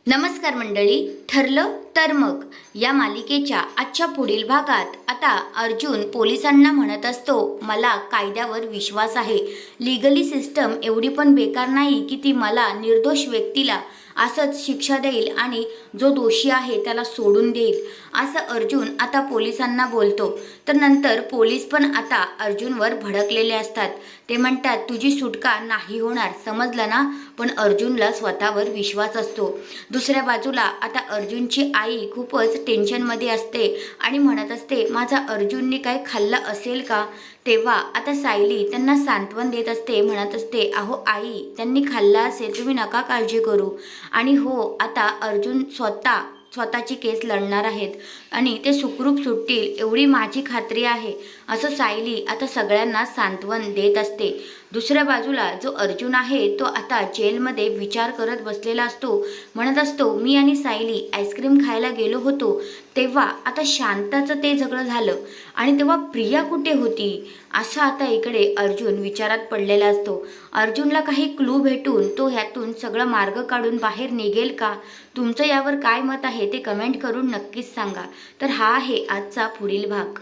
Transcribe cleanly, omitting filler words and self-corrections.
नमस्कार मंडळी, ठरलं तर मग या मालिकेच्या आजच्या पुढील भागात आता अर्जुन पोलिसांना म्हणत असतो, मला कायद्यावर विश्वास आहे. लीगली सिस्टम एवढी पण बेकार नाही की ती मला निर्दोष व्यक्तीला असंच शिक्षा देईल आणि जो दोषी आहे त्याला सोडून देईल, असं अर्जुन आता पोलिसांना बोलतो. तर नंतर पोलीस पण आता अर्जुनवर भडकलेले असतात. ते म्हणतात, तुझी सुटका नाही होणार, समजलं ना. पण अर्जुनला स्वतःवर विश्वास असतो. दुसऱ्या बाजूला आता अर्जुनची आई खूपच टेन्शनमध्ये असते आणि म्हणत असते, माझा अर्जुनने काय खाल्लं असेल का. तेव्हा आता सायली त्यांना सांत्वन देत असते, म्हणत असते, अहो आई, त्यांनी खाल्लं असेल, तुम्ही नका काळजी करू. आणि हो, आता अर्जुन स्वतःची केस लढणार आहेत आणि ते सुखरूप सुटतील एवढी माझी खात्री आहे, असं सायली आता सगळ्यांना सांत्वन देत असते. दुसऱ्या बाजूला जो अर्जुन आहे तो आता जेलमध्ये विचार करत बसलेला असतो. म्हणत असतो, मी आणि सायली आईस्क्रीम खायला गेलो होतो तेव्हा आता शांताचं ते सगळं झालं आणि तेव्हा प्रिया कुठे होती, असं आता इकडे अर्जुन विचारात पडलेला असतो. अर्जुनला काही क्लू भेटून तो ह्यातून सगळं मार्ग काढून बाहेर निघेल का. तुमचं यावर काय मत आहे ते कमेंट करून नक्कीच सांगा. तर हा आहे आजचा पुढील भाग.